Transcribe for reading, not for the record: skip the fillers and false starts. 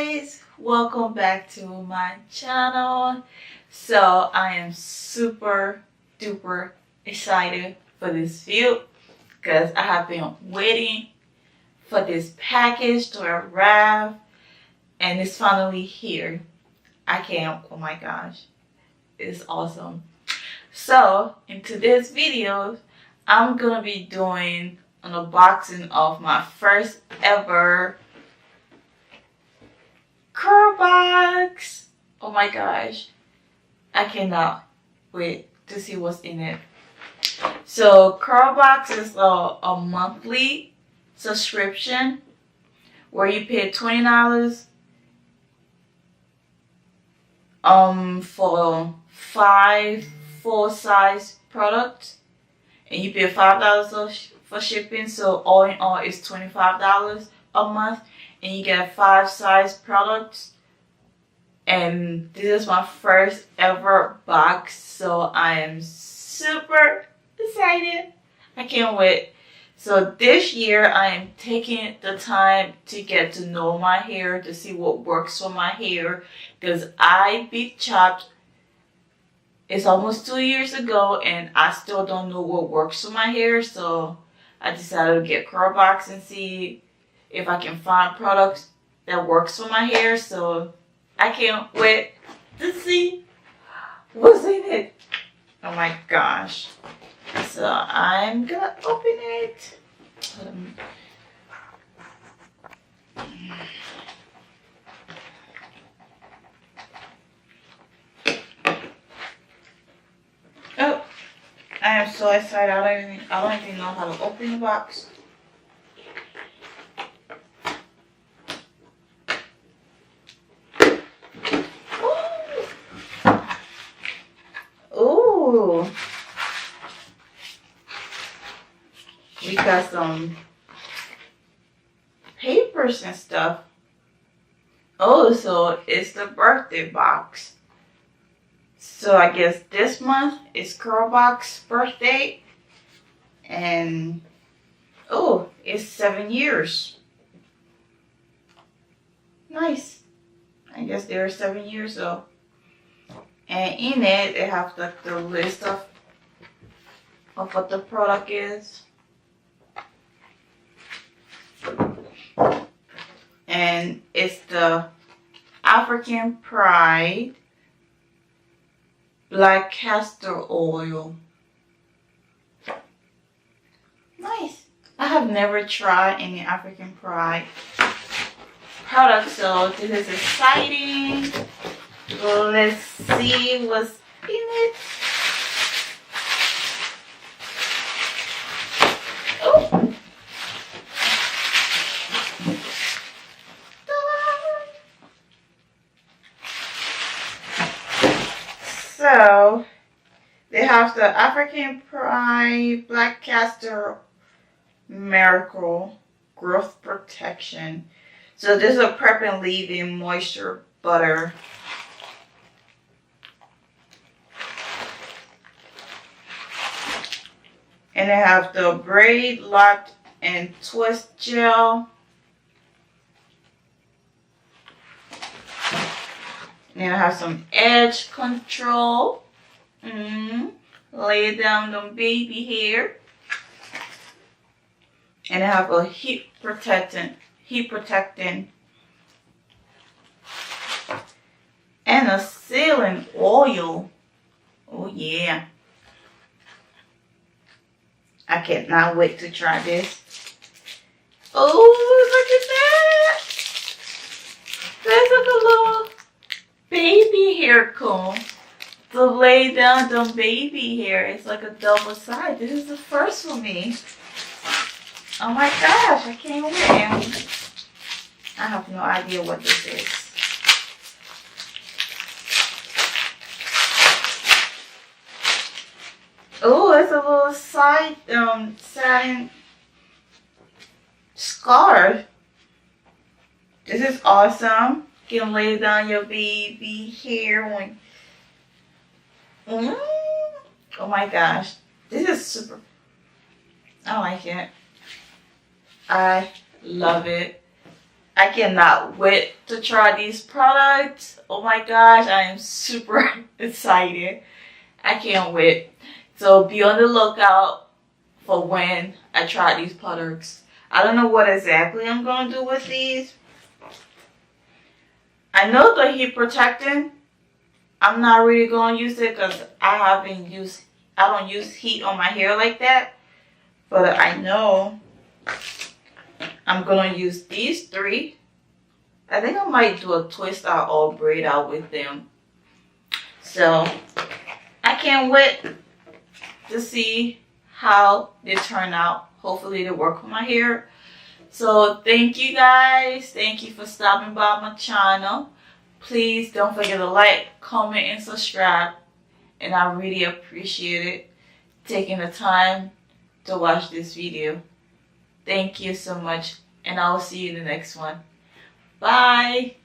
guys, welcome back to my channel. So I am super duper excited for this video because I have been waiting for this package to arrive and it's finally here. I can't, oh my gosh, it's awesome. So in today's video, I'm gonna be doing an unboxing of my first ever Curlbox. Oh my gosh, I cannot wait to see what's in it. So Curlbox is a monthly subscription where you pay $20 for 5 full-size products, and you pay $5 for shipping. So all in all, it's $25 a month, and you get 5 size products. And this is my first ever box, so I am super excited. I can't wait. So this year I am taking the time to get to know my hair, to see what works for my hair, because I be chopped. It's almost 2 years ago and I still don't know what works for my hair, so I decided to get Curlbox and see if I can find products that works for my hair. So I can't wait to see what's in it. Oh my gosh. So I'm gonna open it. Oh, I am so excited. I don't even know how to open the box. Ooh. We got some papers and stuff. Oh, so it's the birthday box. So I guess this month is Curlbox's birthday. And oh, it's 7 years. Nice. I guess they were 7 years old. And in it, they have the list of what the product is. And it's the African Pride Black Castor oil. Nice. I have never tried any African Pride product, so this is exciting. Let's see what's in it. Oh. So they have the African Pride Black Castor Miracle Growth Protection. So this is a prep and leave-in moisture butter. And they have the Braid, Lock, and Twist Gel. And I have some edge control. Lay down the baby hair. And I have a heat protectant, and a sealing oil. Oh yeah. I cannot wait to try this. Oh, look at that. There's like a little baby hair comb to lay down the baby hair. It's like a double side. This is the first for me. Oh my gosh, I can't wait. I have no idea what this is. Oh, it's a little side satin scarf. This is awesome. You can lay down your baby hair when. Oh my gosh, this is super. I like it. I love it. I cannot wait to try these products. Oh my gosh, I am super excited. I can't wait. So be on the lookout for when I try these products. I don't know what exactly I'm going to do with these. I know the heat protectant, I'm not really going to use it because I don't use heat on my hair like that. But I know I'm going to use these 3. I think I might do a twist out or braid out with them. So I can't wait to see how they turn out. Hopefully they work with my hair. So thank you guys. Thank you for stopping by my channel. Please don't forget to like, comment, and subscribe. And I really appreciate it taking the time to watch this video. Thank you so much. And I will see you in the next one. Bye.